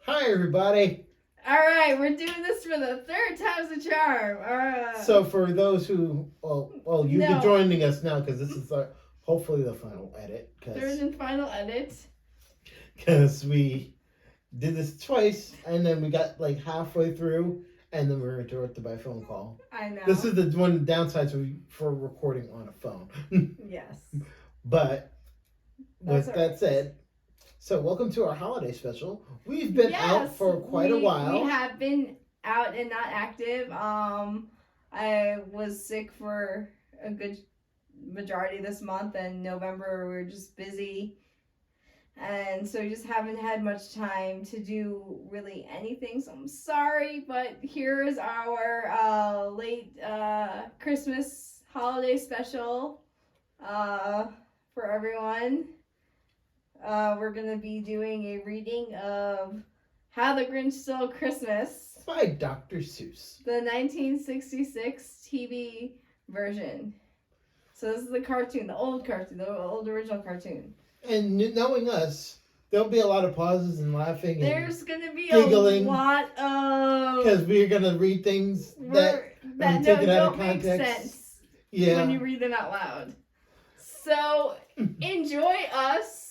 Hi, everybody. All right, we're doing this for the third time's a charm. So, for those who, you've been No. joining us now because this is hopefully the final edit. Third and final edit. Because we did this twice and then we got like halfway through and then we were interrupted by a phone call. I know. This is the one downside for recording on a phone. Yes. But with That's that said, so welcome to our holiday special. We've been out for quite a while. We have been out and not active. I was sick for a good majority of this month, and November we were just busy. And so we just haven't had much time to do really anything. So I'm sorry, but here is our late Christmas holiday special for everyone. We're going to be doing a reading of How the Grinch Stole Christmas by Dr. Seuss. The 1966 TV version. So this is the cartoon, the old original cartoon. And knowing us, there'll be a lot of pauses and laughing. There's going to be giggling, a lot of... Because we're going to read things that don't make sense when you read them out loud. So enjoy us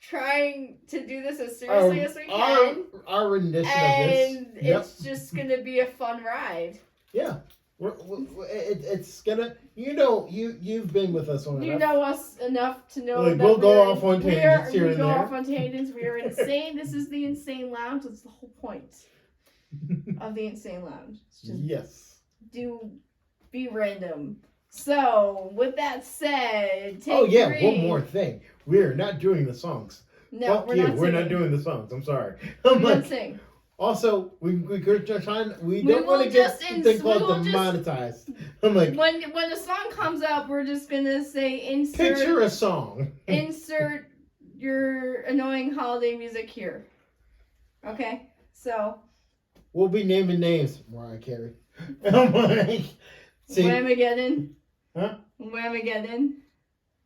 trying to do this as seriously as we can. Our rendition of this. And it's just going to be a fun ride. Yeah. It's gonna, you've been with us on enough. You know us enough to know that we'll go off on tangents here and there. We go off on tangents. We are insane. This is the Insane Lounge. That's the whole point of the Insane Lounge. It's just be random. So, with that said, take 3. One more thing. We're not doing the songs. No, we're not doing the songs. I'm sorry. We don't sing. Also, we don't want to get something called demonetized. I'm like, when the song comes up, we're just gonna say insert. Picture a song. Insert your annoying holiday music here. Okay, so. We'll be naming names. Mariah Carey. I'm like, Whamageddon. Huh? Whamageddon.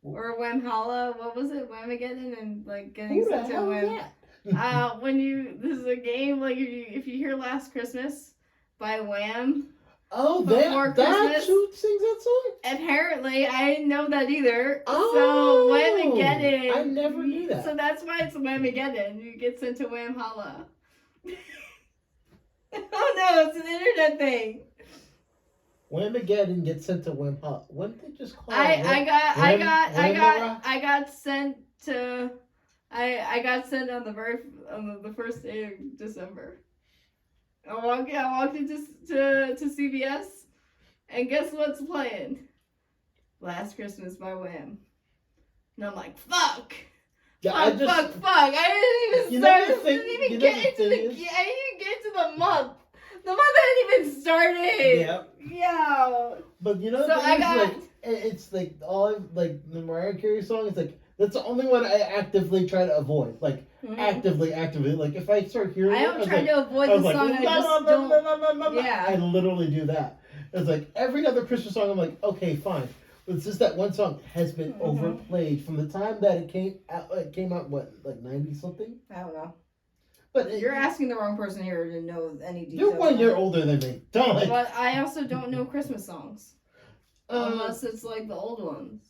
Or Whamhalla. What was it? Whamageddon and like getting sent to Wham. This is a game, like if you hear Last Christmas by Wham. Oh, that's who sings that song? Apparently, I didn't know that either. Oh, so Whamageddon. I never knew that. So that's why it's Whamageddon. You get sent to Whamhalla. Oh no, it's an internet thing. Whamageddon gets sent to Whamhalla. What did they just call it? I got sent to. I got sent on the first day of December. I walked into to CVS, and guess what's playing? Last Christmas by Wham. And I'm like, fuck. Yeah, fuck. I didn't even start. I didn't even get into the month. The month hadn't even started. Yeah. Yeah. But it's like all like the Mariah Carey song. It's like. That's the only one I actively try to avoid. Like, actively. Like, if I start hearing I don't try to avoid the song. I just don't. Yeah. I literally do that. It's like, every other Christmas song, I'm like, okay, fine. But it's just that one song has been overplayed from the time that it came out. It came out, what, like 90-something? I don't know. But you're asking the wrong person here to know any details. You're 1 year older than me. But I also don't know Christmas songs. Unless it's like the old ones.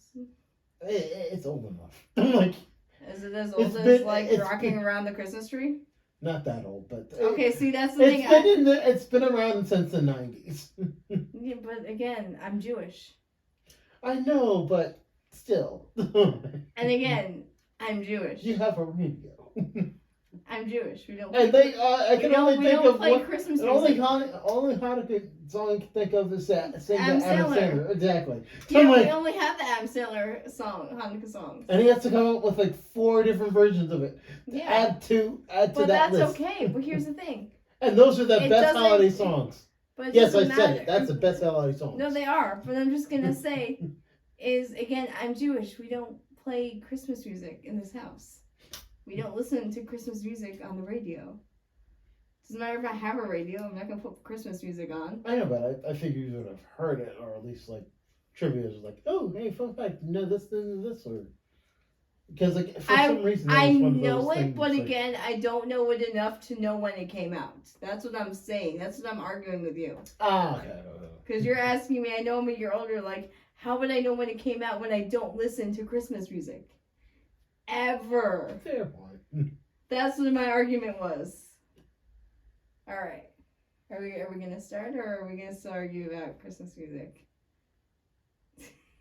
It's old enough. I'm like, is it as old as like rocking around the Christmas tree? Not that old, but okay. See, that's the thing. It's been around since the 90s. Yeah, but again, I'm Jewish. I know, but still. And again, I'm Jewish. You have a radio. I'm Jewish. We don't. And they, I can only think of one. Christmas music. Only Hanukkah song I can think of is that Adam Sandler. Exactly. Yeah, we only have the Adam Sandler song, Hanukkah songs. And he has to come up with like 4 different versions of it. Yeah. Add to that list. But that's okay. But here's the thing. And those are the best holiday songs. But yes, I said it. That's the best holiday song. No, they are. But I'm just gonna say, again, I'm Jewish. We don't play Christmas music in this house. We don't listen to Christmas music on the radio. Doesn't matter if I have a radio, I'm not going to put Christmas music on. I know, but I figure you would have heard it, or at least like trivia is like, oh, hey, fun fact, you know this, or Because like for some reason that I was one of know those it, things, but like, again, I don't know it enough to know when it came out. That's what I'm saying. That's what I'm arguing with you. okay. Because you're asking me, I know I'm a year older, like, how would I know when it came out when I don't listen to Christmas music? Ever. Fair point. That's what my argument was. Alright. Are we gonna start, or are we gonna still argue about Christmas music?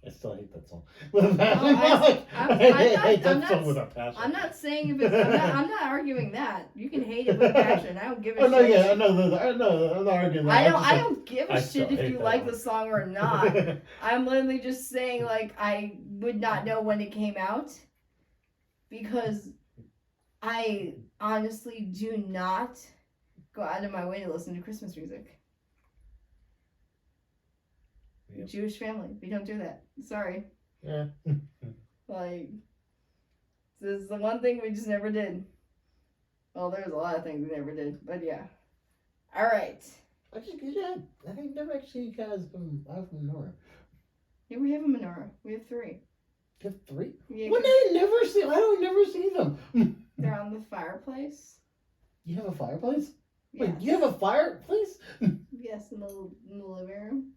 I still hate that song. I hate that song with a passion. I'm not saying if it's. I'm not arguing that. You can hate it with a passion. I don't give a shit. Oh no, yeah, I know. I'm not arguing that. I don't give a shit if you like the song or not. one. I'm literally just saying, like, I would not know when it came out because I honestly do not go out of my way to listen to Christmas music. Yep. Jewish family, we don't do that. Sorry. Yeah. Like, this is the one thing we just never did. Well, there's a lot of things we never did, but yeah. All right. I never actually guys I have a menorah. Yeah, we have a menorah. We have 3. You have 3? Yeah, When I never see, I don't never see them. they're on the fireplace. You have a fireplace? Yes. Wait, you have a fireplace? Yes, in the living room.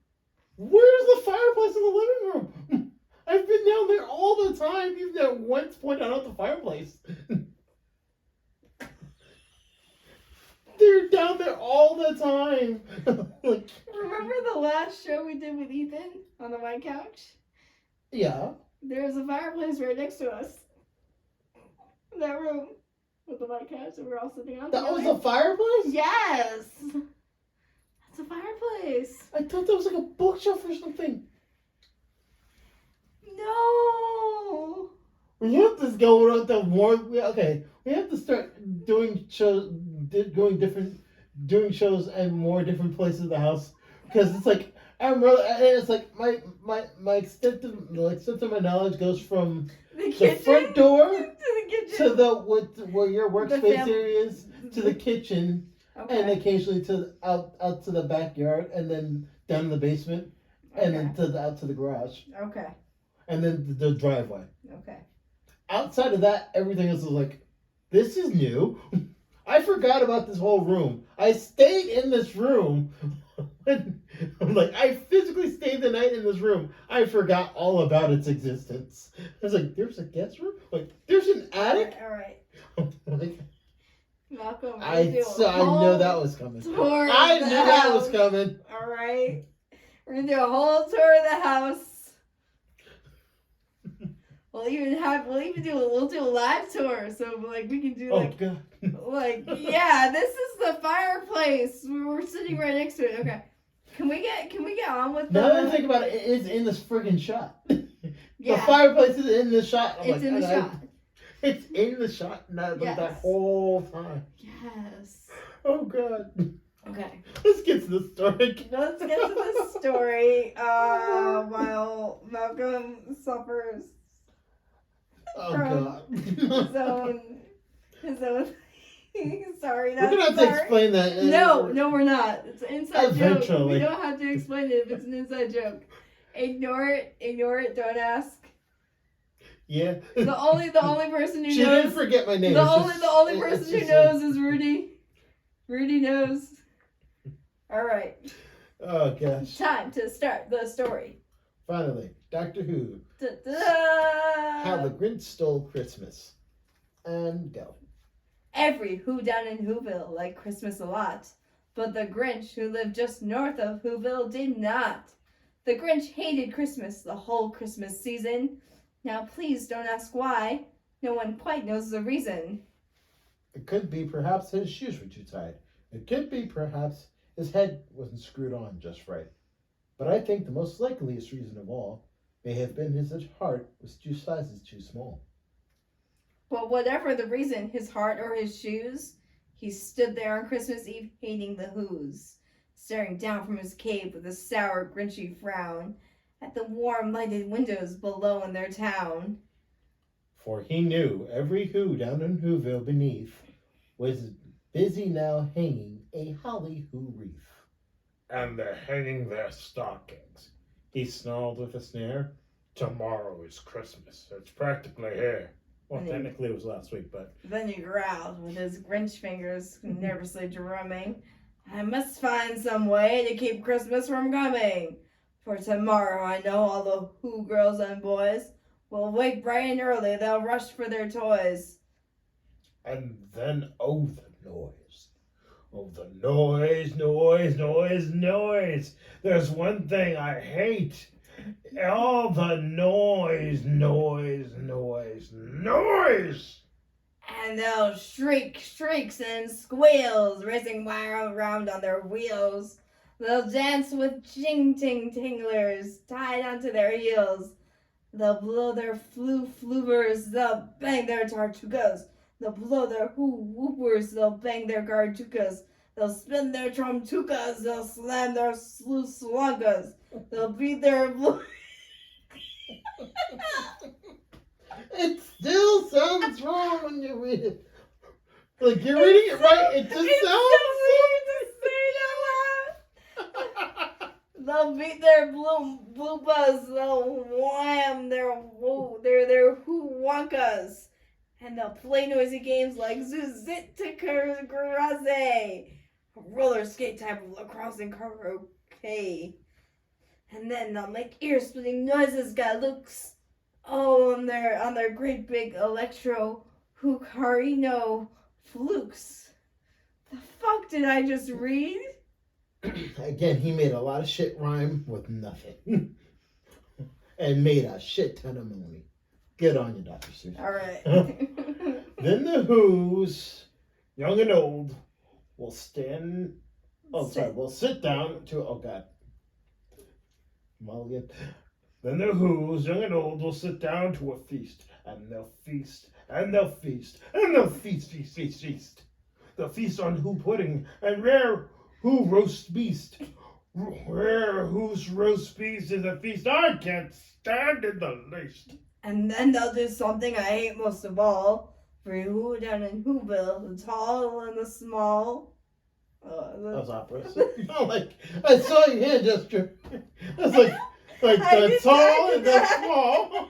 Where's the fireplace in the living room? I've been down there all the time. You've never once pointed out the fireplace. They're down there all the time. Like, Remember the last show we did with Ethan on the white couch? yeah. There's a fireplace right next to us. In that room. With the white couch that we're all sitting on. That was together. a fireplace? Yes! That's a fireplace. I thought that was like a bookshelf or something. No! We have to go on to more. Okay, we have to start doing shows, doing shows in more different places of the house, because it's like it's like my extent of my knowledge goes from the front door to the kitchen to where your workspace area is, to the kitchen, Okay. and occasionally to out to the backyard, and then down in the basement, and then out to the garage, Okay. and then the driveway. Okay. Outside of that, everything else is like, this is new. I forgot about this whole room. I stayed in this room. I physically stayed the night in this room. I forgot all about its existence. I was like, there's a guest room? Like, there's an attic? All right. Like, Malcolm, I know that was coming. I knew that was coming. All right. We're going to do a whole tour of the house. We'll do a live tour, so like we can do God. yeah, this is the fireplace. We were sitting right next to it. Okay, can we get on with Now that I think about it, it is in this friggin' shot. Yeah. The fireplace is in the shot. It's in the shot. It's in the shot Yes. that whole time. Yes. Oh God. Okay. Let's get to the story. Let's get to the story. While Malcolm suffers. Oh from God. his own. Sorry, We're gonna have to explain that. No, we're not. It's an inside joke. Eventually. We don't have to explain it if it's an inside joke. Ignore it. Don't ask. Yeah. The only person who She knows. didn't forget my name. The only person who knows is Rudy. Rudy knows. All right. Oh gosh. Time to start the story. Finally, Doctor Who. Da-da! How the Grinch Stole Christmas. And go. Every Who down in Whoville liked Christmas a lot, but the Grinch, who lived just north of Whoville, did not. The Grinch hated Christmas the whole Christmas season. Now please don't ask why. No one quite knows the reason. It could be perhaps his shoes were too tight. It could be perhaps his head wasn't screwed on just right. But I think the most likeliest reason of all may have been his heart was 2 sizes too small. But whatever the reason, his heart or his shoes, he stood there on Christmas Eve hating the Whos, staring down from his cave with a sour, grinchy frown at the warm, lighted windows below in their town. For he knew every Who down in Whoville beneath was busy now hanging a holly Who wreath. And they're hanging their stockings, he snarled with a sneer. Tomorrow is Christmas. It's practically here. Well, And he- technically it was last week, but Then he growled with his Grinch fingers nervously drumming. I must find some way to keep Christmas from coming. For tomorrow I know all the Who girls and boys will wake bright and early. They'll rush for their toys. and then the noise. Oh, the noise, noise, noise, noise. There's one thing I hate. All the noise, noise, noise, noise. And they'll shriek, shrieks, and squeals, racing around on their wheels. They'll dance with jing-ting tinglers tied onto their heels. They'll blow their fluvers, they'll bang their tartukas. They'll blow their whoopers, they'll bang their gartukas. They'll spin their tromtukas, they'll slam their slunkas. They'll beat their... It still sounds wrong when you read it. Like you're reading it right, it just so weird to say it out loud. They'll beat their blue buzz. They'll wham their hoo wonkas, and they'll play noisy games like Zuzitikagraze, roller skate type of lacrosse and karaoke, and then they'll make ear-splitting noises, galooks. Oh, on their great big electro hukarino flukes. The fuck did I just read? Again, he made a lot of shit rhyme with nothing. And made a shit ton of money. Good on you, Dr. Seuss. Alright. Then the Who's, young and old, will stand... Oh, sorry, will sit down to... Oh, God. Mulligan. Then the Who's, young and old, will sit down to a feast. And they'll feast, and they'll feast, and they'll feast, feast, feast, feast. They'll feast on Who pudding and rare Who roast beast. Rare Who's roast beast is a feast I can't stand in the least. And then they'll do something I hate most of all. For Who down in Whoville, the tall and the small. That was opera. So, I saw your hand gesture. I was like the tall and the small.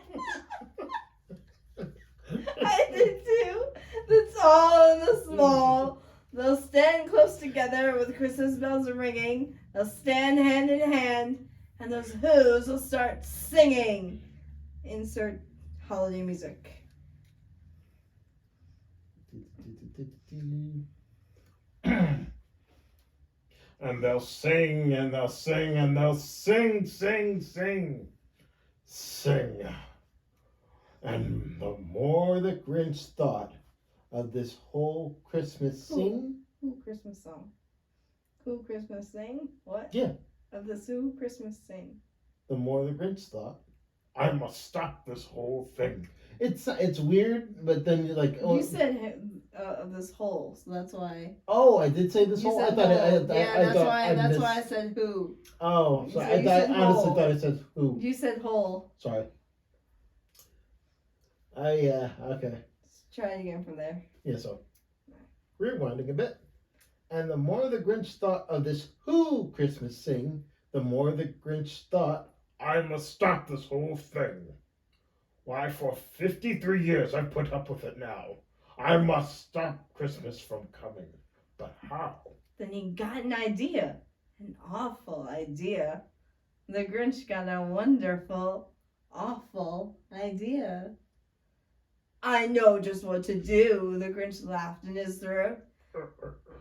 I did too. The tall and the small. They'll stand close together with Christmas bells ringing. They'll stand hand in hand. And those Who's will start singing. Insert holiday music. And they'll sing and they'll sing and they'll sing, sing, sing, sing. And the more the Grinch thought of this whole Christmas sing. Who Christmas song? Who Christmas sing? What? Yeah. Of this Who Christmas sing. The more the Grinch thought, I must stop this whole thing. It's weird, but then you're like, oh. You said of this whole, so that's why. Oh, I did say this You whole. said I thought. whole. I thought That's why I said Who. Oh, so So I you said honestly whole. thought I said Who. You said whole. Sorry. Okay. Let's try it again from there. Yeah, so rewinding a bit. And the more the Grinch thought of this Who Christmas sing, the more the Grinch thought, I must stop this whole thing. Why, for 53 years I've put up with it now. I must stop Christmas from coming. But how? Then he got an idea. An awful idea. The Grinch got a wonderful, awful idea. I know just what to do, the Grinch laughed in his throat.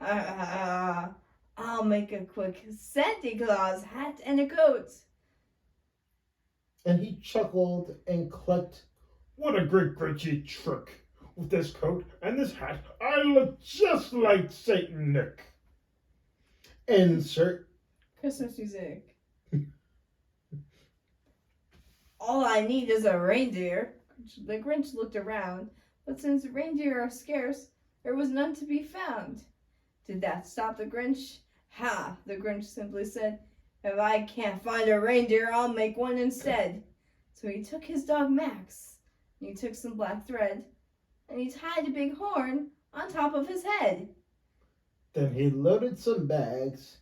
I'll make a quick Santa Claus hat and a coat. And he chuckled and clucked, what a great Grinchy trick. With this coat and this hat, I look just like Saint Nick. Insert Christmas music. All I need is a reindeer. The Grinch looked around, but since reindeer are scarce, there was none to be found. Did that stop the Grinch? Ha, the Grinch simply said. If I can't find a reindeer, I'll make one instead. So he took his dog Max, and he took some black thread, and he tied a big horn on top of his head. Then he loaded some bags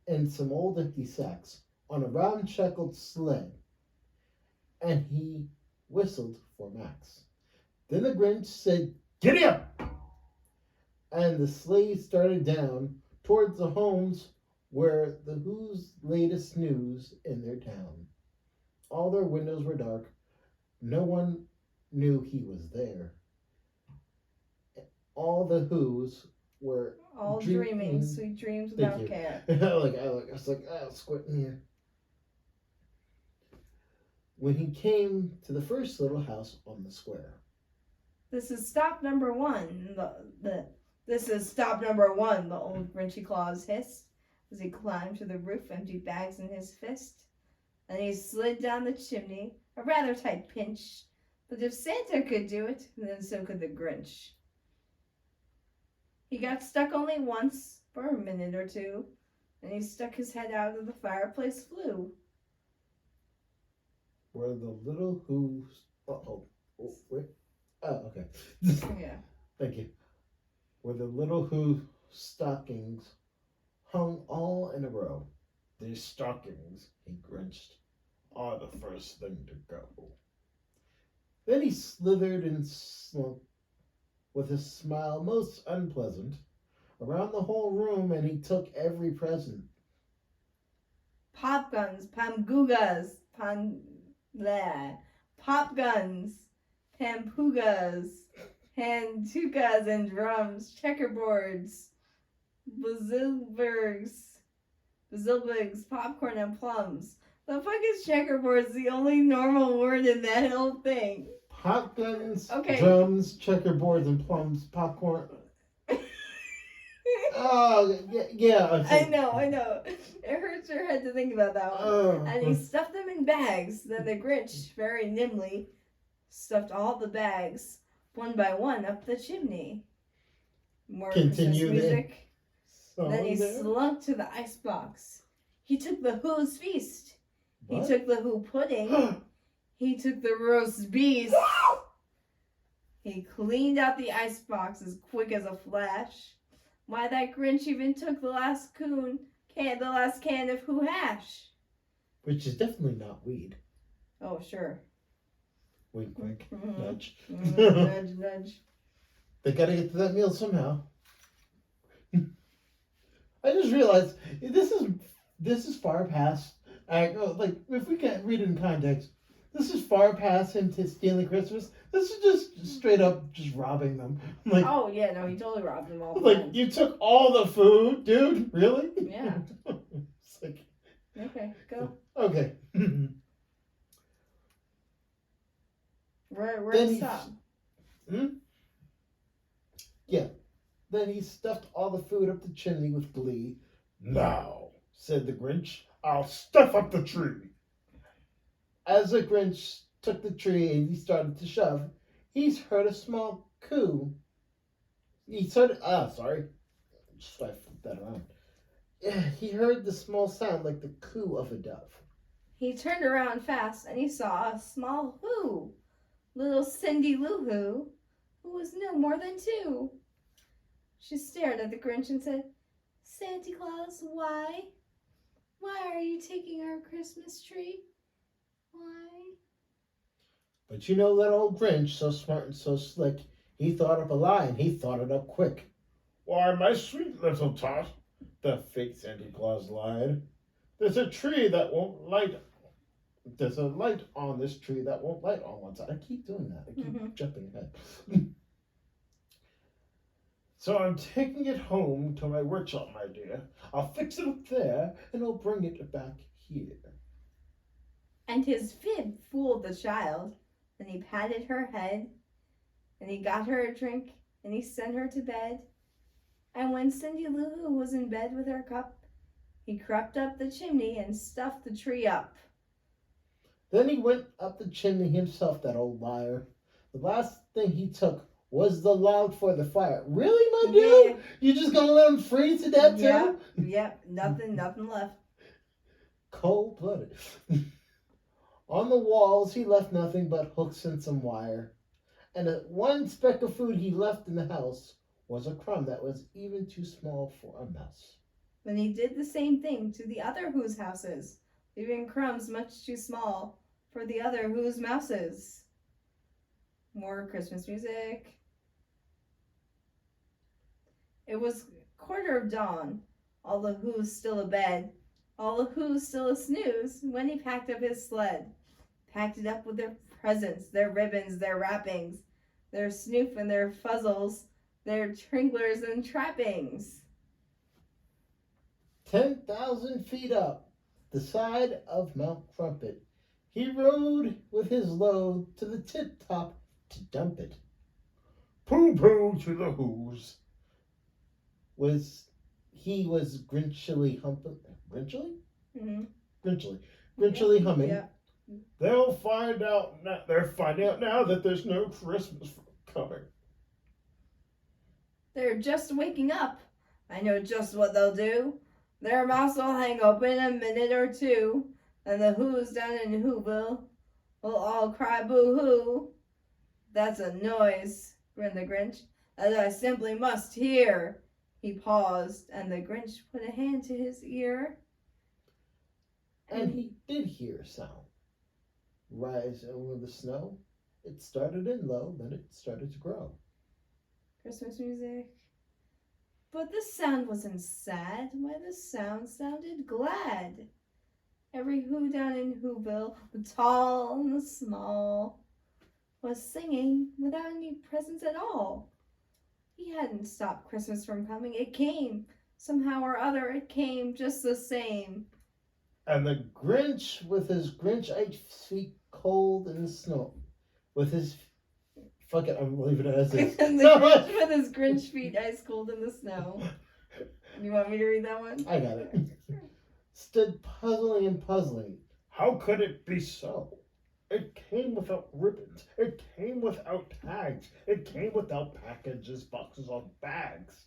and some old empty sacks on a round shackled sled, and he whistled for Max. Then the Grinch said, "Giddy up!" And the sleigh started down towards the homes where the Who's latest news in their town. All their windows were dark. No one knew he was there. All the Who's were All dreaming dreaming. sweet dreams Thank without you. care. I was like, oh, squinting here. When he came to the first little house on the square. This is stop number one. This is stop number one, the old Grinchy Claus hissed as he climbed to the roof, empty bags in his fist. And he slid down the chimney, a rather tight pinch. But if Santa could do it, then so could the Grinch. He got stuck only once, for a minute or two, and he stuck his head out of the fireplace flue. Where the little Who's. Oh, wait. Oh, okay. Yeah. Thank you. Where the little Who stockings hung all in a row. These stockings, he grinched, are the first thing to go. Then he slithered and slunk with a smile most unpleasant around the whole room, and he took every present. Pop guns, pamgugas, pop guns, pampugas, handtukas and drums, checkerboards, bazilbergs, popcorn and plums. The fuck is checkerboards the only normal word in that whole thing? Pop guns, Okay. drums, checkerboards, and plums, popcorn. Oh, yeah. I know. It hurts your head to think about that one. And he stuffed them in bags. Then the Grinch, very nimbly, stuffed all the bags, one by one, up the chimney. More Continue Christmas music. Then he there? slunk to the icebox. He took the Who's feast. What? He took the Who pudding. He took the roast beast. He cleaned out the icebox as quick as a flash. Why, that Grinch even took the last can of Who hash. Which is definitely not weed. Oh, sure. Wink, wink, Mm-hmm. nudge. Nudge, nudge. They gotta get to that meal somehow. I just realized this is far past. Like if we can't read it in context, this is far past him to stealing Christmas. This is just straight up just robbing them. Like, oh yeah, no, he totally robbed them all. The like time. you took all the food, dude. Really? Yeah. It's like, okay, go. Okay. Where Then to he- stop? Yeah. Then he stuffed all the food up the chimney with glee. Now, said the Grinch, I'll stuff up the tree. As the Grinch took the tree and he started to shove, he heard a small coo. Just I flipped that around. He heard the small sound like the coo of a dove. He turned around fast and he saw a small Who, little Cindy Lou who was no more than 2. She stared at the Grinch and said, Santa Claus, why? Why are you taking our Christmas tree? Why? But you know that old Grinch, so smart and so slick, he thought up a lie and he thought it up quick. Why, my sweet little tot, the fake Santa Claus lied. There's a light on this tree that won't light on one side. I keep doing that. I keep jumping ahead. So I'm taking it home to my workshop, my dear. I'll fix it up there and I'll bring it back here. And his fib fooled the child. Then he patted her head, and he got her a drink, and he sent her to bed. And when Cindy Lou Who was in bed with her cup, he crept up the chimney and stuffed the tree up. Then he went up the chimney himself, that old liar. The last thing he took was the log for the fire. Really, my dude? Yeah. You just gonna let him freeze to death too? Yep, nothing left. Cold-blooded. On the walls, he left nothing but hooks and some wire. And one speck of food he left in the house was a crumb that was even too small for a mouse. Then he did the same thing to the other Who's houses, leaving crumbs much too small for the other Who's mouses. More Christmas music. It was quarter of dawn. All the Who's still abed. All the Who's still a snooze when he packed up his sled. Packed it up with their presents, their ribbons, their wrappings, their snoof and their fuzzles, their tringlers and trappings. 10,000 feet up the side of Mount Crumpet, he rode with his load to the tip top to dump it. Pooh pooh to the Who's. He was grinchily humping. Grinchily? Mm-hmm. Grinchily humming. Yeah. They're finding out now that there's no Christmas coming. They're just waking up. I know just what they'll do. Their mouths will hang open a minute or two, and the Who's down in Whoville will all cry boo-hoo. That's a noise, grinned the Grinch, that I simply must hear. He paused, and the Grinch put a hand to his ear. And he did hear a sound rise over the snow. It started in low, then it started to grow. Christmas music. But the sound wasn't sad. Why, the sound sounded glad. Every Who down in Whoville, the tall and the small, was singing without any presents at all. He hadn't stopped Christmas from coming. It came. Somehow or other, it came just the same. And the Grinch, with his Grinch feet cold in the snow, with his... Fuck it, I'm leaving it as is. And the Grinch with his Grinch feet ice cold in the snow. You want me to read that one? I got it. Stood puzzling and puzzling. How could it be so? It came without ribbons. It came without tags. It came without packages, boxes, or bags.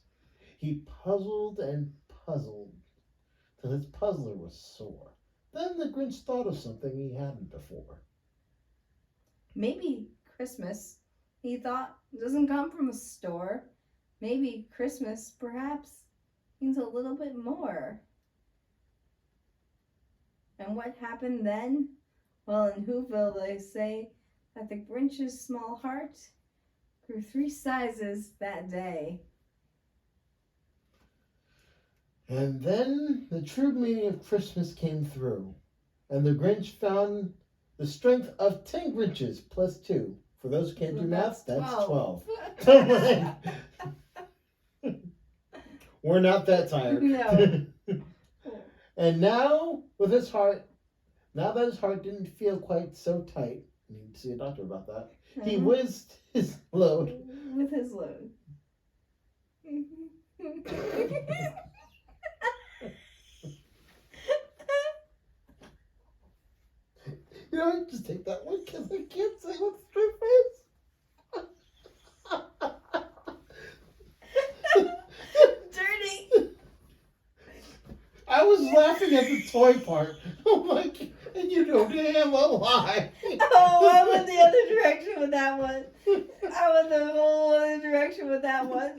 He puzzled and puzzled till his puzzler was sore. Then the Grinch thought of something he hadn't before. Maybe Christmas, he thought, doesn't come from a store. Maybe Christmas, perhaps, means a little bit more. And what happened then? Well, in Whoville, they say that the Grinch's small heart grew 3 sizes that day. And then the true meaning of Christmas came through, and the Grinch found the strength of 10 Grinches plus 2. For those who can't do math, that's 12. We're not that tired. No. And now, with his heart, now that his heart didn't feel quite so tight, I need to see a doctor about that, he whizzed his load. With his load. You know, just take that one because I can't say with a straight face. Dirty. I was laughing at the toy part. I'm like, and you know damn well why. Oh, I went the other direction with that one. I went the whole other direction with that one.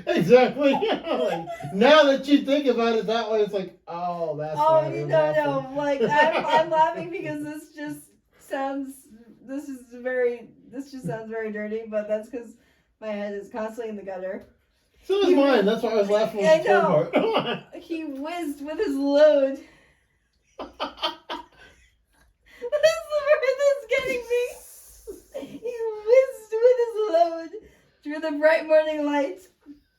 Exactly. Like, now that you think about it that way, it's like, oh, that's Oh, why we're no, laughing. no. Like, I'm laughing because this just sounds very dirty, but that's because my head is constantly in the gutter. So is mine. That's why I was laughing with the toy part. He whizzed with his load. That's the word that's getting me. He whizzed with his load through the bright morning light.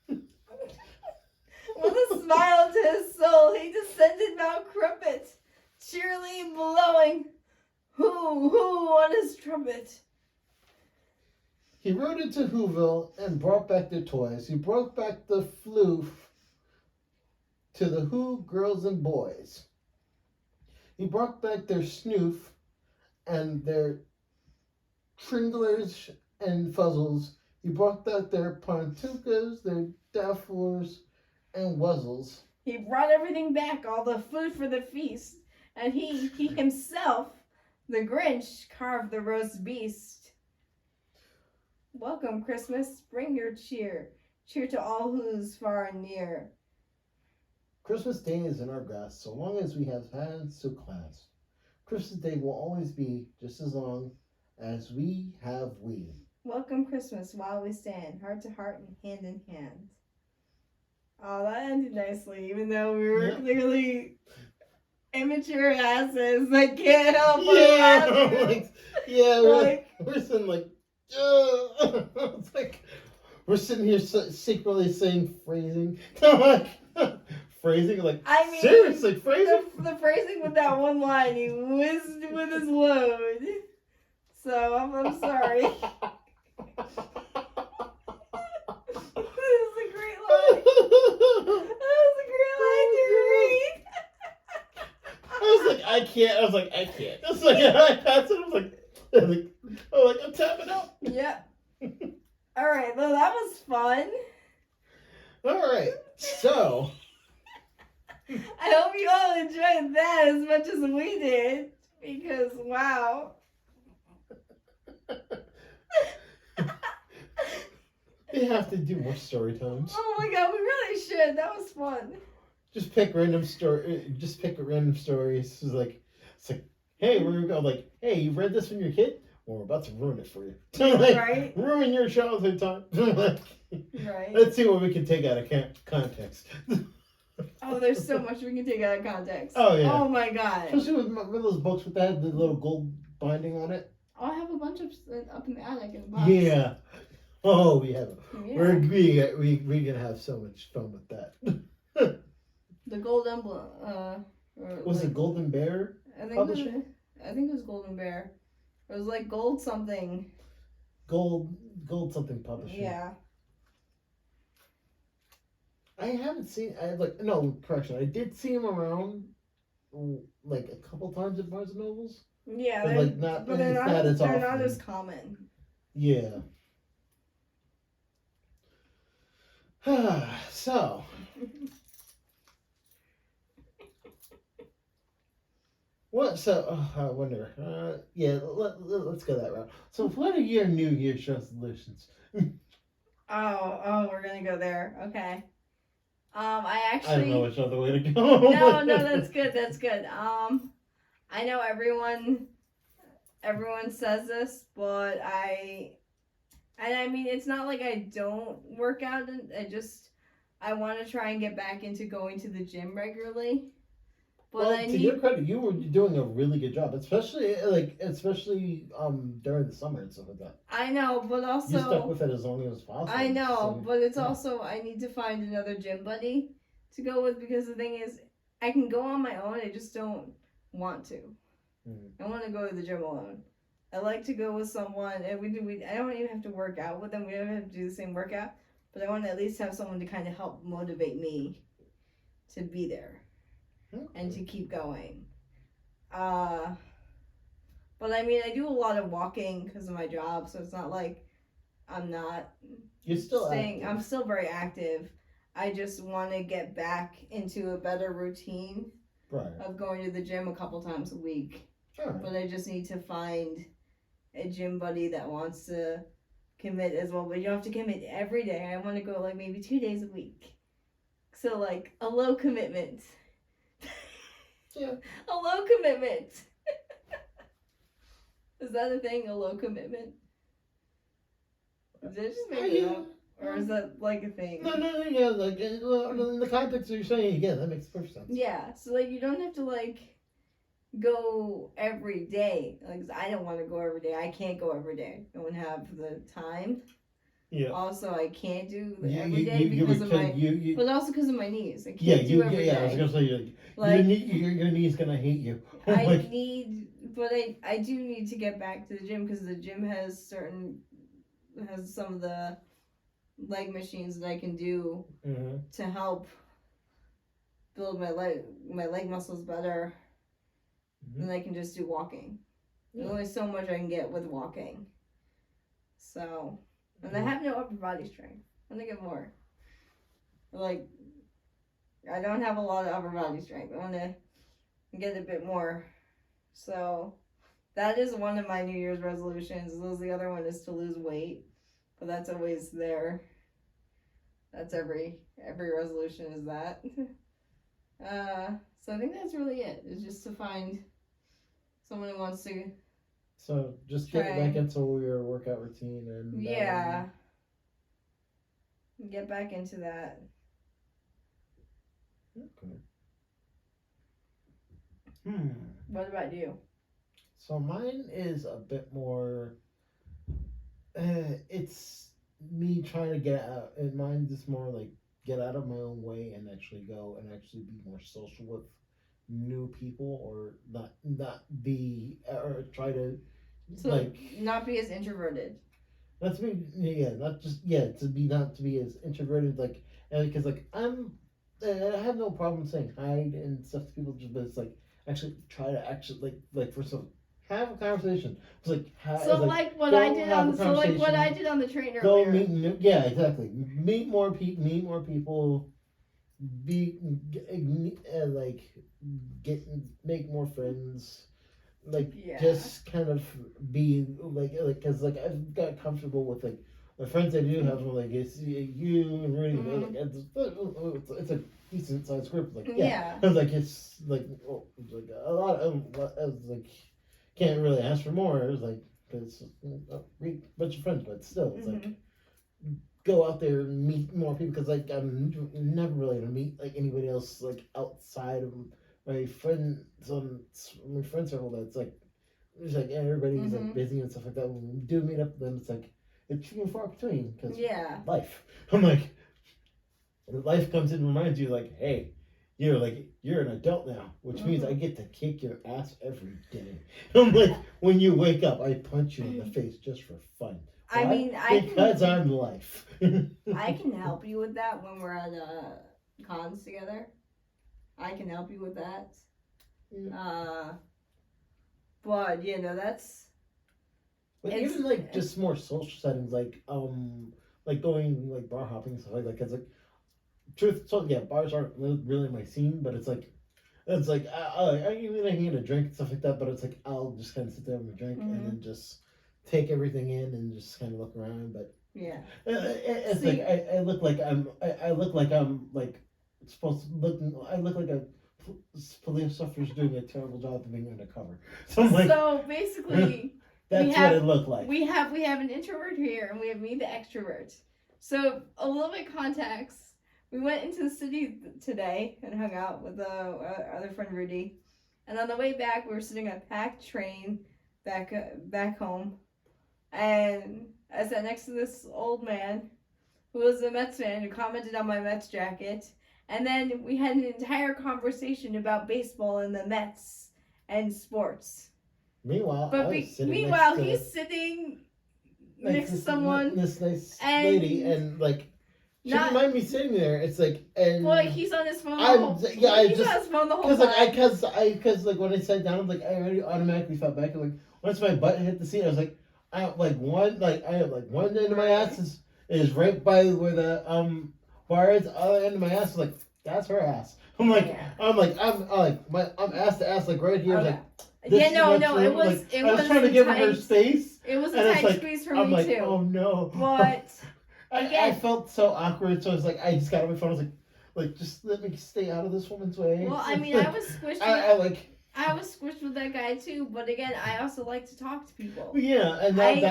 With a smile to his soul, he descended Mount Crumpet, cheerily blowing hoo on his trumpet. He rode into Whoville and brought back the toys. He brought back the floof to the Who girls and boys. He brought back their snoof and their tringlers and fuzzles. He brought back their pantukas, their dafflers, and wuzzles. He brought everything back, all the food for the feast, and he himself, the Grinch, carved the roast beast. Welcome, Christmas, bring your cheer to all who's far and near. Christmas Day is in our grasp, so long as we have hands to clasp. Christmas Day will always be just as long as we have we. Welcome Christmas while we stand, heart to heart and hand in hand. Oh, that ended nicely, even though we were Yep. clearly immature asses that can't help but Yeah, laugh. like, yeah, Like- we're sitting like, it's like we're sitting here secretly saying phrasing, like phrasing, like I mean, seriously phrasing. the phrasing with that one line, he whizzed with his load. So I'm sorry. This is a great line. That was a great line to read. I was like, I can't. It's like, I passed it. I was like, I'm tapping out. Yep. All right, well, that was fun. All right, so I hope you all enjoyed that as much as we did, because wow. we have to do more story times. Oh my god, we really should. That was fun. Just pick random story. Just pick random stories. It's like, hey, we're going like, hey, you read this when you're a kid? Well, we're about to ruin it for you. Like, Right. ruin your childhood time. Right. Let's see what we can take out of context. Oh, there's so much we can take out of context. Oh, yeah. Oh my god. Especially with those books with that the little gold binding on it. Oh, I have a bunch of up in the attic in a box. Yeah. Oh, we have. Yeah. We're gonna have so much fun with that. The gold emblem. Was it Golden Bear? I think Publishing? I think it was Golden Bear. It was like gold something. Gold something publishing. Yeah. I haven't seen. Correction. I did see him around, like a couple times at Barnes and Nobles. Yeah, But, they're, like, not- but they're it's not, not as they're not often. as common. Yeah. So. What? So, I wonder. Let's go that route. So, what are your New Year's resolutions? Oh, we're gonna go there. Okay. I actually. I don't know which other way to go. No, that's good. That's good. I know everyone says this, but I mean, it's not like I don't work out. I want to try and get back into going to the gym regularly. But Well, to your credit, you were doing a really good job, especially during the summer and stuff like that. I know, but also You stuck with it as long as possible. I know, so, but it's yeah. also I need to find another gym buddy to go with, because the thing is, I can go on my own. I just don't want to. I want to go to the gym alone. I like to go with someone, and I don't even have to work out with them. We don't have to do the same workout, but I want to at least have someone to kind of help motivate me to be there and to keep going. But I mean, I do a lot of walking because of my job, so it's not like I'm not You're still staying. active. I'm still very active. I just want to get back into a better routine Right. of going to the gym a couple times a week. All right. But I just need to find a gym buddy that wants to commit as well. But you don't have to commit every day. I want to go like maybe 2 days a week. So like a low commitment. Yeah. A low commitment. Is that a thing? A low commitment? Did I just make it up? Or is that like a thing? No, yeah, like in the context that you're saying, yeah, that makes perfect sense. Yeah, so like you don't have to like go every day. Like I don't want to go every day. I can't go every day. I don't have the time. Yeah. Also, I can't do You- every you- day you- you because of would- my. you- But also because of my knees. I can't Yeah, do every I was day. gonna say Like your knee's gonna hate you. I Like, need, but I do need to get back to the gym because the gym has some of the leg machines that I can do mhm. to help build my leg muscles better. Than I can just do walking. There's Yeah. only so much I can get with walking. So, and I have no upper body strength. I'm gonna get more. Like, I don't have a lot of upper body strength. I want to get a bit more. So, that is one of my New Year's resolutions. The other one is to lose weight, but that's always there. That's every resolution is that. So I think that's really it. It's just to find someone who wants to. So just get Try. back into your workout routine and Yeah. Get back into that. Okay. What about you? So mine is a bit more. It's me trying to get out, and mine's just more like get out of my own way and actually go and actually be more social with new people, or not be or try to So like not be as introverted. not to be not just to be not to be as introverted because I have no problem saying hi and stuff to people, just but it's like actually try to actually like for some have a conversation. It's like So like what go I did have on a so like what I conversation, did on the train go earlier. meet exactly meet more people, be like make more friends, like Yeah. just kind of be because I've got comfortable with like the friends I do have, like it's you and Rudy, like it's a decent sized group, like Yeah. because like it's like a lot of I was like can't really ask for more. It was like because a great bunch of friends, but still it's like go out there and meet more people because like I'm never really gonna meet like anybody else like outside of my friends on my friend circle. That's like it's like everybody's like busy and stuff like that. When we do meet up with them, it's like it's few and far between because life. I'm like life comes in and reminds you like, hey, you're an adult now, which means I get to kick your ass every day. I'm like when you wake up, I punch you in the face just for fun. Why? I mean, because I'm life. I can help you with that when we're at cons together. I can help you with that. But that's. But even like just more social settings, like going like bar hopping and stuff like that. Cause like bars aren't really my scene, but it's like I can get a drink and stuff like that. But it's like I'll just kind of sit there with a drink and then just take everything in and just kind of look around. But it's like I look like I'm like supposed to look. I look like a police officer's doing a terrible job of being undercover. So I'm like, so basically. That's what it looked like. We have an introvert here, and we have me, the extrovert. So a little bit of context. We went into the city today and hung out with our other friend Rudy, and on the way back, we were sitting on a packed train back home, and I sat next to this old man who was a Mets fan who commented on my Mets jacket, and then we had an entire conversation about baseball and the Mets and sports. Meanwhile, he's sitting next to someone. This nice lady, and like she didn't mind me sitting there. It's like he's on his phone. He's on his phone the whole time. Because when I sat down, I already automatically felt back. And like once my butt hit the seat, I was like, I have one end of my ass is right by where the bar is. The other end of my ass is like that's her ass. I'm ass to ass like right here. Okay. Like. It was. I was trying to give her her space. It was a tight squeeze for me like, too. Oh no! But I felt so awkward, so I was like, I just got on my phone. I was like, just let me stay out of this woman's way. Well, I mean, I was squished. I was squished with that guy too, but again, I also like to talk to people. Yeah, and that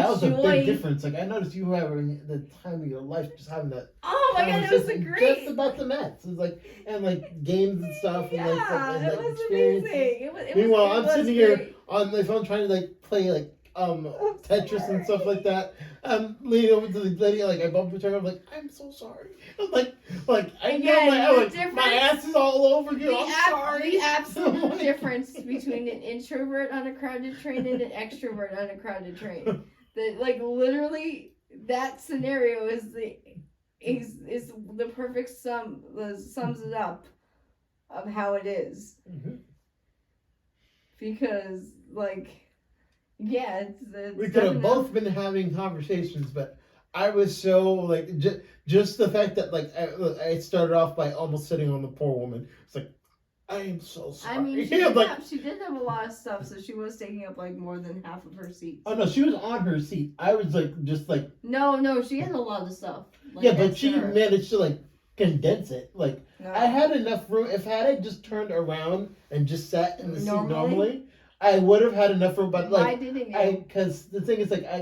was a big difference. Like I noticed you having the time of your life, just having that. Oh my god, it was great. Just about the Mets, it's like and like games and stuff. Yeah, and it was amazing. Meanwhile, I'm sitting here on my phone trying to play Tetris and stuff like that. I'm leaning over to the lady, I bumped into her. I'm like, I'm so sorry. I'm like I know my ass is all over you. I'm sorry. The absolute difference between an introvert on a crowded train and an extrovert on a crowded train. Literally, that scenario is the perfect sums it up of how it is. Mm-hmm. Because we could have both been having conversations, but I was so just the fact that I started off by almost sitting on the poor woman. It's like I am so sorry. I mean, she did have a lot of stuff, so she was taking up more than half of her seat. Oh no, she was on her seat. I was No, she had a lot of stuff. But she managed to condense it. No. I had enough room. If I had just turned around and just sat in the seat normally, I would have had enough room, but Why like didn't you? because the thing is like I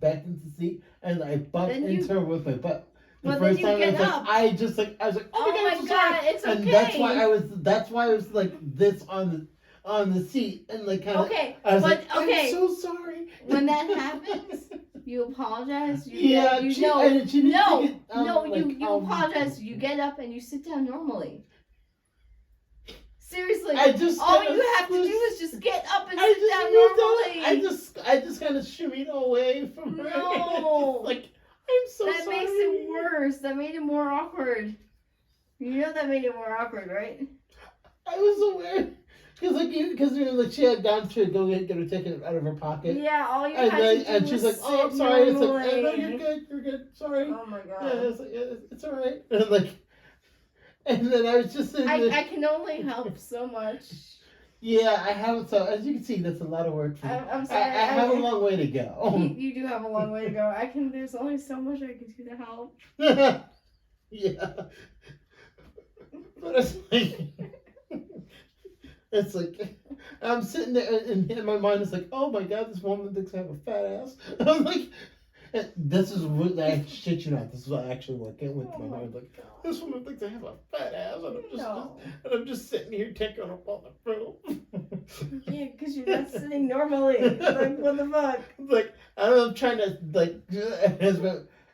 backed into the seat and I bumped Then you- into her with my butt. The Well, then first you time get it's like up. I just like I was like, oh, Oh my my god, I'm so God, sorry. it's And okay. that's why I was like this on the seat and like kind of Okay, I was but like, okay. I'm so sorry. When that happens, you apologize. Yeah, you she- know. and she didn't No, take it, no, like, you apologize. You get up and you sit down normally. Seriously, I just all kinda you have to do squished- is just get up and I sit just down moved normally. on. I just kind of shimmied away from her. No. Like I'm so That sorry. makes it worse. That made it more awkward. You know that made it more awkward, right? I was aware because like she had gone to go get her ticket out of her pocket. Yeah, all you And had then to do and she's like, was oh, I'm sit sorry. It's like, normally. no, you're good. Sorry. Oh my god. Yeah, it's all right. And like, and then I was just sitting there. I can only help so much. Yeah, I haven't. So as you can see, that's a lot of work for me. I'm sorry. I have a long way to go. You do have a long way to go. There's only so much I can do to help. Yeah. But it's like, it's like, I'm sitting there and in my mind it's like, oh my god, this woman thinks I have a fat ass. I'm like, this is what I shit you not. This is what actually what came with my mind. Like, this woman thinks I have a fat ass, and I'm just sitting here taking up all the room. Yeah, because you're not sitting normally. Like, what the fuck? Like, I don't know, I'm trying to like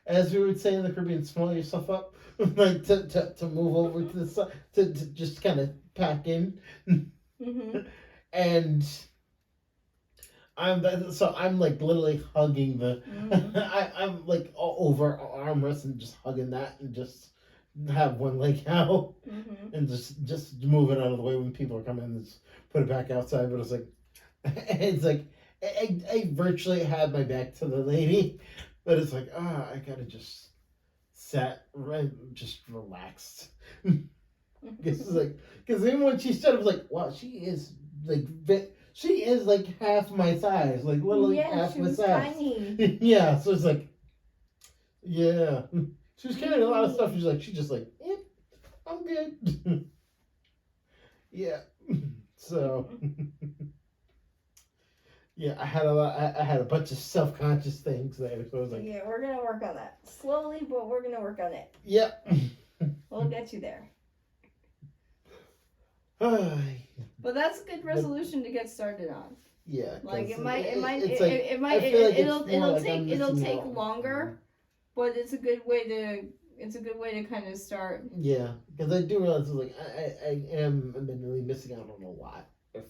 as we would say in the Caribbean, smell yourself up, like to move over to the side, to just kind of pack in, Mm-hmm. and I'm like literally hugging the, Mm-hmm. I'm like all over armrest and just hugging that and just have one leg out Mm-hmm. and just move it out of the way when people are coming and just put it back outside. But it's like I virtually had my back to the lady, but it's like I gotta just just relaxed. Because even when she stood, I was like, wow, she is like half my size, like literally Yeah, half she my was size. tiny. Yeah, so it's like, yeah, she was carrying a lot of stuff. She's just like, yep, I'm good. Yeah, so. Yeah, I had a bunch of self-conscious things there, so I was like, Yeah, we're gonna work on that slowly, but we're gonna work on it. yep. We'll get you there. Yeah, But that's a good resolution to get started on. 'cause Like it's it'll take longer, but it's a good way to kind of start. Yeah, because I do realize like I am admittedly missing out on a lot of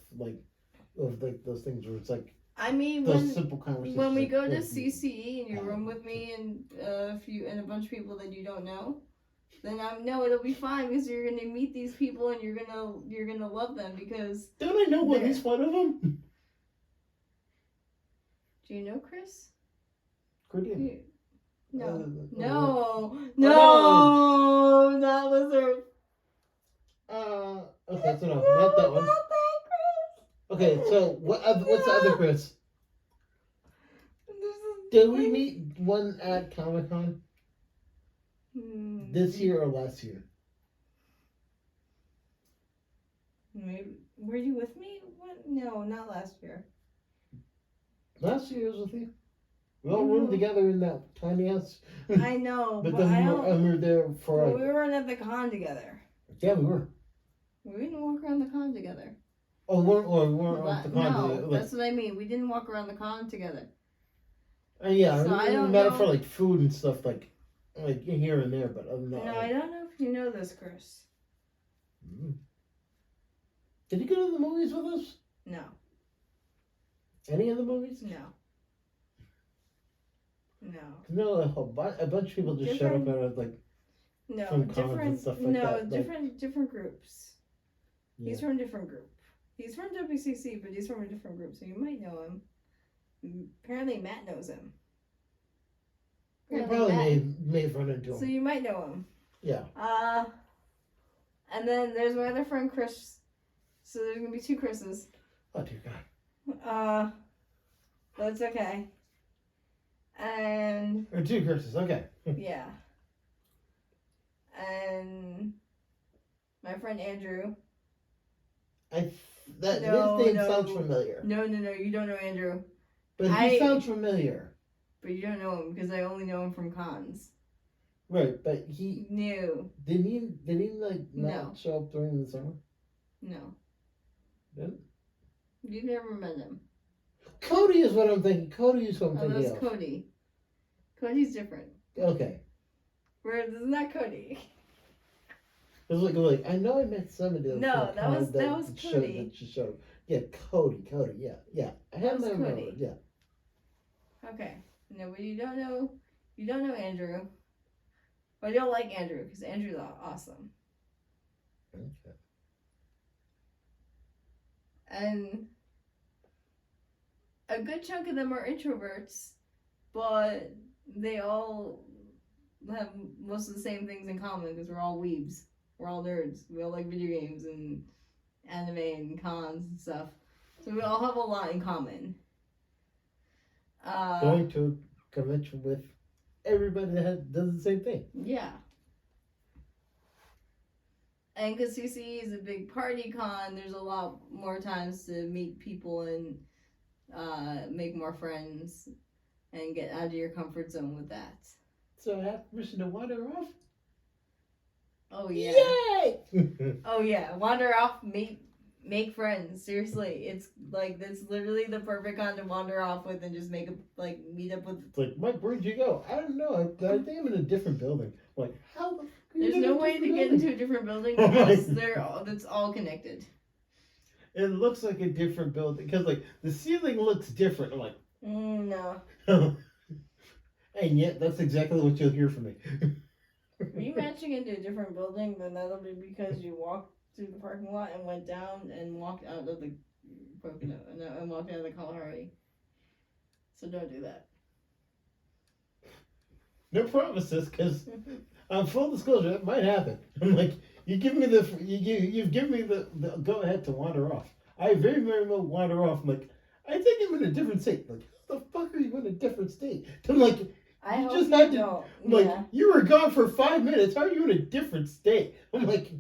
those things where it's like I mean, those simple conversations. when we like, go to like, CCE and you room with me and a bunch of people that you don't know, then I know it'll be fine because you're gonna meet these people and you're gonna love them because. Don't I know at least one of them? Do you know Chris? Caribbean. No, Oh. not Lizard. Okay, so no, not that one. Okay, so what's the other Chris? Did we meet one at Comic-Con this year or last year? Maybe. Were you with me? What? No, not last year. Last year I was with you. We all roomed together in that tiny house. I know, But but then I we don't. were there for Well, like, we weren't at the con together. yeah, we were. We didn't walk around the con together. Oh, we weren't at the con. No, together, that's what I mean. We didn't walk around the con together. Yeah, So I we don't met know. for like food and stuff like here and there, but other than that. No, I don't know if you know this, Chris. Did you go to the movies with us? No, Any of the movies? no, no, No, a bunch of people just showed up at like. no. From cons and Different. stuff like No, that, like- different groups. Yeah. He's from a different group. He's from WCC, but he's from a different group, so you might know him. Apparently, Matt knows him. We Apparently probably may have run into So him. you might know him. Yeah. And then there's my other friend Chris. So there's gonna be two Chris's. Oh dear God. That's okay. And Or two curses. Okay. yeah. And my friend Andrew. I That No, his name no. sounds familiar. No, you don't know Andrew. But he sounds familiar. But you don't know him because I only know him from cons. Right, but he No. didn't he like not No. show up during the summer? No. Didn't? You've never met him. Cody is what I'm thinking. Cody is what I'm Oh, thinking that's of. Cody. Cody's different. Okay. This is not Cody. It was like I know I met somebody else. No, that was Cody. That she showed. Yeah, Cody. Yeah. I had my remember. Cody. Yeah. Okay. No, but you don't know Andrew. But you don't like Andrew because Andrew's awesome. Okay. And a good chunk of them are introverts, but they all have most of the same things in common because we're all weebs. We're all nerds. We all like video games and anime and cons and stuff. So we all have a lot in common. Going to a convention with everybody that does the same thing. Yeah. And because CC is a big party con, there's a lot more times to meet people and make more friends and get out of your comfort zone with that. So I have permission to wander off? Oh yeah. Yay! Oh yeah. Wander off, make friends. Seriously. It's like that's literally the perfect con to wander off with and just meet up with. It's like, Mike, where'd you go? I don't know. I think I'm in a different building. I'm like, how the fuck are you There's in a no way to different get building? into a different building Oh my- because that's all connected. It looks like a different building because like the ceiling looks different. I'm like, No. and yet that's exactly what you'll hear from me. Are you matching into a different building? Then that'll be because you walked through the parking lot and went down and walked out of the Pocono and walked out of the Kalahari. So don't do that. No promises, because full disclosure, it might happen. I'm like, you've given me the go ahead to wander off. I very well wander off. I'm like, I think I'm in a different state. Like, how the fuck are you in a different state? I'm like, I you hope just you had to. don't. I'm like, Yeah. you were gone for 5 minutes. How are you in a different state? I'm like,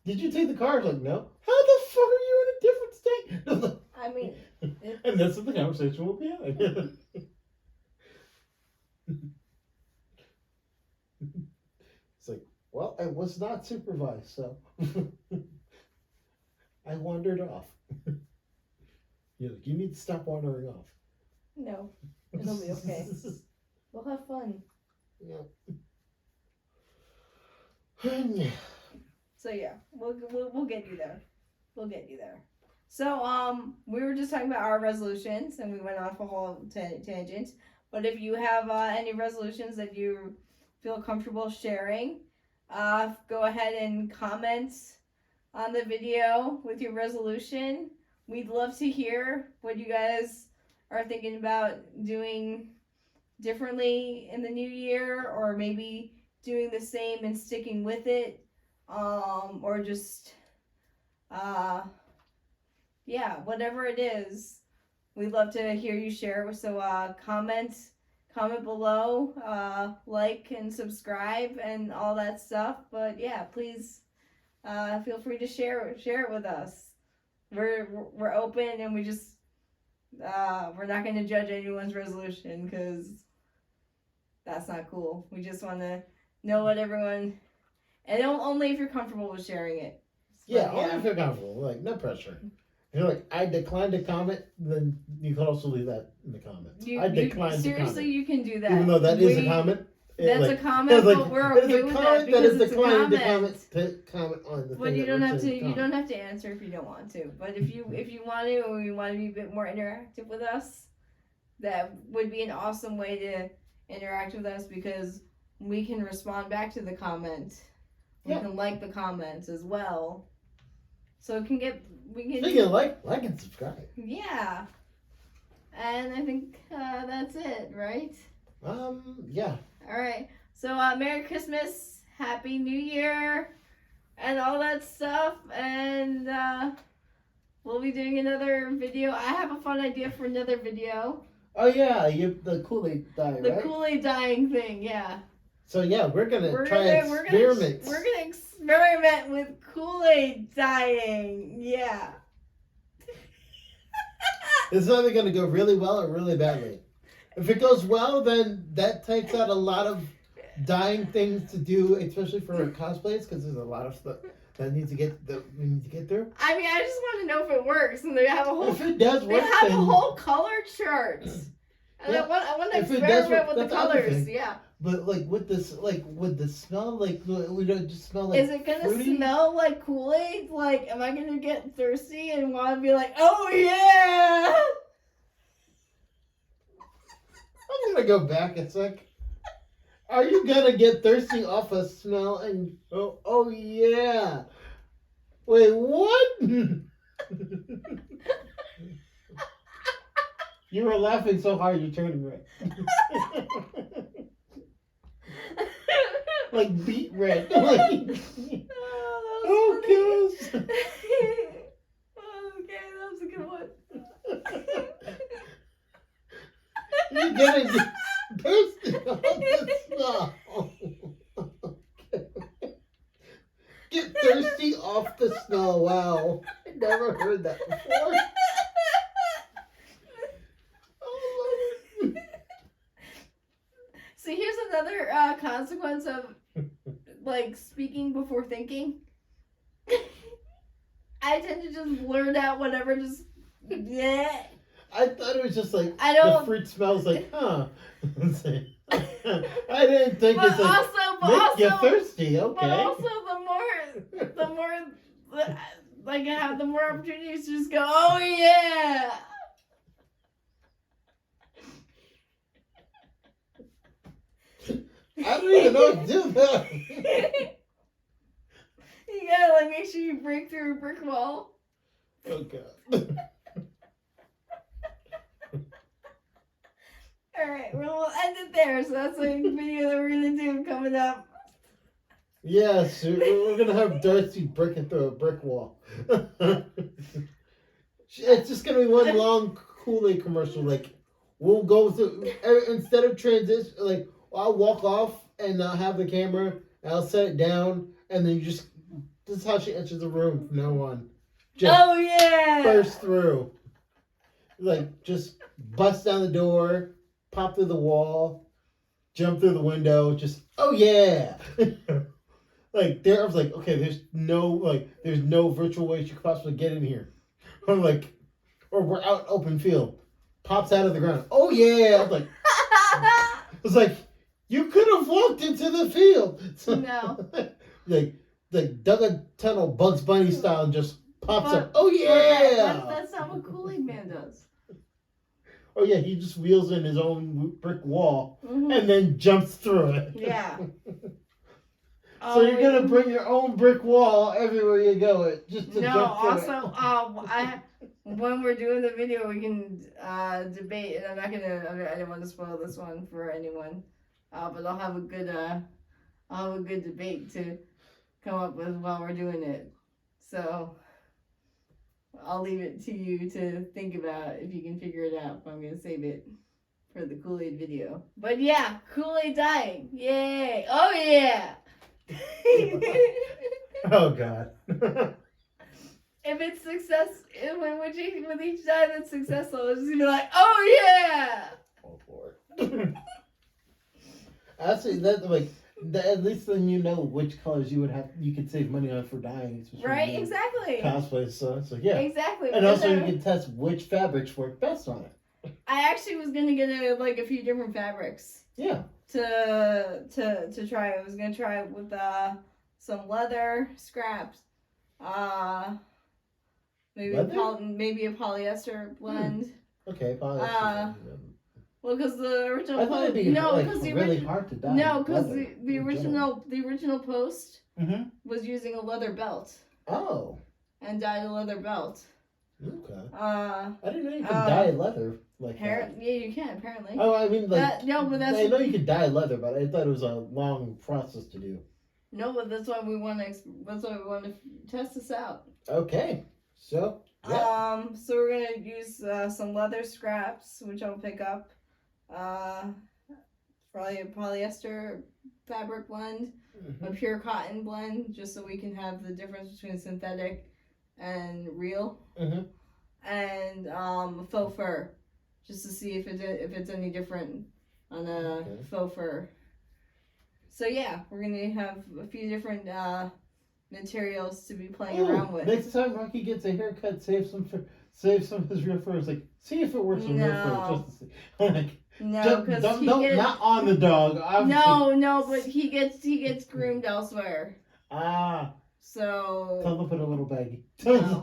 did you take the car? I was like, no. How the fuck are you in a different state? I'm like, I mean, and that's what the conversation will be having. It's like, well, I was not supervised, so I wandered off. You're like, you need to stop wandering off. no, it'll be okay. We'll have fun. Yeah. So yeah, we'll get you there. We'll get you there. So we were just talking about our resolutions, and we went off a whole tangent. But if you have any resolutions that you feel comfortable sharing, go ahead and comment on the video with your resolution. We'd love to hear what you guys are thinking about doing differently in the new year, or maybe doing the same and sticking with it, or just whatever it is, we'd love to hear you share. So comment below, like and subscribe and all that stuff. But yeah, please feel free to share it with us. We're open, and we just we're not going to judge anyone's resolution because that's not cool. We just want to know what everyone, and only if you're comfortable with sharing it. Yeah, only if you're comfortable. Like, no pressure. If you're like, I declined to comment, then you can also leave that in the comments. I declined to comment. Seriously, you can do that. Even though that is a comment. That's a comment, but we're okay with that because it's a comment. To comment on the But thing you that don't we're have to. saying You don't have to answer if you don't want to. But if you want to, or you want to be a bit more interactive with us, that would be an awesome way to interact with us because we can respond back to the comment. We can like the comments as well. So we can. Speaking of like and subscribe. Yeah. And I think that's it, right? Yeah. All right. So Merry Christmas, Happy New Year, and all that stuff. And we'll be doing another video. I have a fun idea for another video. Oh yeah, the Kool-Aid dye, The right? Kool-Aid dyeing thing, yeah. So yeah, we're gonna experiment. We're gonna experiment with Kool-Aid dyeing. Yeah. It's either going to go really well or really badly. If it goes well, then that takes out a lot of dying things to do, especially for cosplays, because there's a lot of stuff that we need to get through. I mean, I just want to know if it works, and they have a whole. If it does They work, have then, a whole color chart. And Yeah. I want to If it does experiment work, with the that's the other colors. thing. Yeah. But like with this, like with the smell, like we don't just smell like. Is it gonna fruity? smell like Kool-Aid? Like, am I gonna get thirsty and want to be like, oh yeah? I'm gonna go back a sec. Are you gonna get thirsty off a smell and oh yeah? Wait, what? You were laughing so hard you're turning red. Like beet red. Like, Oh, gosh. that was funny. Okay, that was a good one. You're gonna get thirsty off the smell. Get thirsty off the smell. Wow. I never heard that before. Oh, Lord. So here's another consequence of like speaking before thinking. I tend to just blurt out whatever, just yeah. I thought it was just like I don't- the fruit smells like, huh? I didn't think But it's like also, make you thirsty. Okay. but also the more like I have the more opportunities to just go, oh yeah. I don't even know what to do that. You gotta like make sure you break through a brick wall. Oh god. Alright, well we'll end it there. So that's the video that we're gonna do coming up. Yes, we're gonna have Darcy breaking through a brick wall. It's just gonna be one long Kool-Aid commercial. Like we'll go through instead of transition. Like I'll walk off and I'll have the camera. And I'll set it down, and then you just. This is how she enters the room from now on. Just Oh yeah! burst through. Like just bust down the door, pop through the wall, jump through the window. Just oh yeah. Like there, I was like, okay, there's no virtual way she could possibly get in here. Or like, or we're out in open field, pops out of the ground. Oh yeah, I was like, it's like you could have walked into the field. No. like dug a tunnel, Bugs Bunny style, and just pops But- up. Oh yeah. That's not what Kool-Aid Man does. Oh yeah, he just wheels in his own brick wall Mhm. and then jumps through it. Yeah. So you're gonna bring your own brick wall everywhere you go, just to No, jump through also, when we're doing the video, we can debate, and I didn't want to spoil this one for anyone, but I'll have a good debate to come up with while we're doing it. So I'll leave it to you to think about if you can figure it out. I'm gonna save it for the Kool-Aid video. But yeah, Kool-Aid dying, yay! Oh yeah! Oh god. If it's success, with each time that's successful, it's just gonna be like, oh yeah! Oh Lord. Actually, at least then you know which colors you could save money on for dyeing. especially Right? when you Exactly. Cosplay, so yeah. Exactly. And Because also you can test which fabrics work best on it. I actually was gonna get a few different fabrics Yeah. to try. I was gonna try it with some leather scraps, maybe Leather? maybe a polyester blend. Okay, probably. Well, because the original I thought it'd be really hard to dye. no, because leather the in general. original post Mhm. was using a leather belt Oh. and dyed a leather belt. Okay. Uh, I didn't know you could dye leather like that. apparently, yeah, you can apparently. Oh, I mean, like, No, but that's I know you could dye leather, but I thought it was a long process to do. no, but that's why we want to test this out. Okay, so yeah. So we're gonna use some leather scraps, which I'll pick up. Probably a polyester fabric blend, a pure cotton blend, just so we can have the difference between synthetic and real. Mhm. and faux fur, just to see if it's any different on a faux fur. So yeah, we're gonna have a few different materials to be playing around with. Next time Rocky gets a haircut, save some of his real fur. It's like, see if it works with real fur. Just to see. I'm like, no, because not on the dog. Obviously. No, but he gets groomed elsewhere. Ah. So Tell them to put a little baggie. No.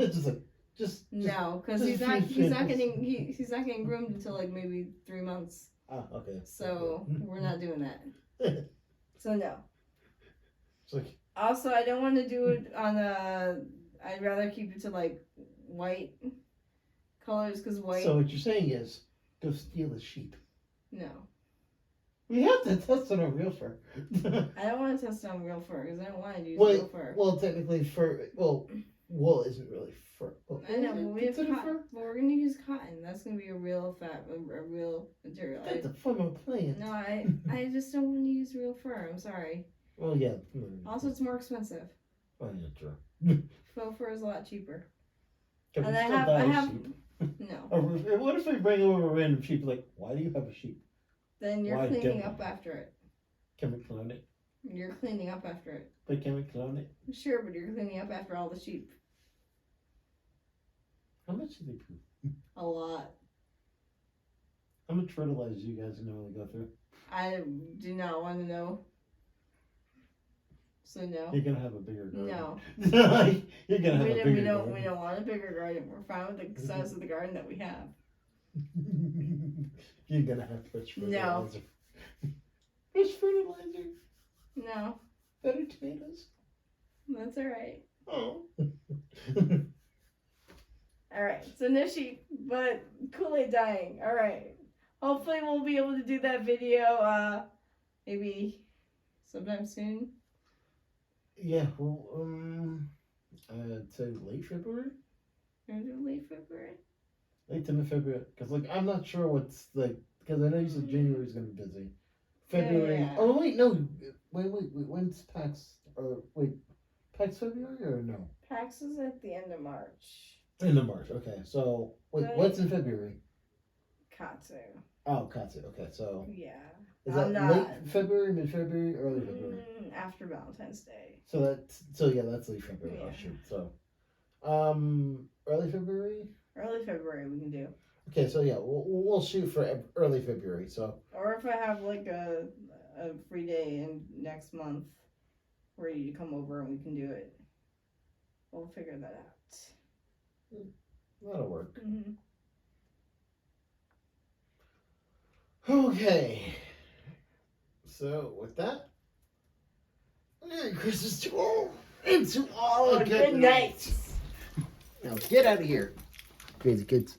No, because he's not getting groomed until like maybe 3 months. Ah, okay. So we're not doing that. So no. It's like, also, I don't want to do it on a. I'd rather keep it to like white colors because white. So what you're saying is, go steal a sheep. No. We have to test it on real fur. I don't want to test it on real fur because I don't want to use real fur. Well, technically, fur. Well, wool isn't really fur. Well, I know, but we have cotton. Well, we're gonna use cotton. That's gonna be a real a real material. That's a form of plant. No, I just don't want to use real fur. I'm sorry. Well, yeah. Also, it's more expensive. Oh, yeah, true. Faux fur is a lot cheaper. Can And we I still have buy a sheep? no. Or what if we bring over a random sheep? Like, why do you have a sheep? Then you're Why cleaning don't up after it. Can we clone it? You're cleaning up after it. But can we clone it? Sure, but you're cleaning up after all the sheep. How much do they poop? A lot. How much fertilizer do you guys normally go through? I do not want to know. So no. You're gonna have a bigger garden. No. You're gonna have a bigger garden. We don't want a bigger garden. We're fine with the size of the garden that we have. You're gonna have fresh fertilizer. No. Fresh fertilizer. No. Better tomatoes. That's alright. Oh. Alright, so no sheep, but Kool-Aid dyeing. Alright. Hopefully we'll be able to do that video maybe sometime soon. Yeah, well, I'd say late February. Gonna do late February? Late to mid-February, because like I'm not sure what's like, because I know you said January's gonna be busy. February. Yeah. Oh wait, no. Wait. When's PAX? Or wait, PAX February or no? PAX is at the end of March. End of March. Okay, so wait, Right. what's in February? Katsu. Oh, Katsu. Okay, so Yeah. is that late February, mid-February, early February? After Valentine's Day. So that's late February. Yeah. Oh shoot. So, early February. Early February we can do. Okay, so yeah, we'll shoot for early February. So. Or if I have like a free day in next month, for you to come over and we can do it. We'll figure that out. That'll work. Mm-hmm. Okay. So with that, Merry Christmas to all, and to all a good night. Now get out of here, crazy kids.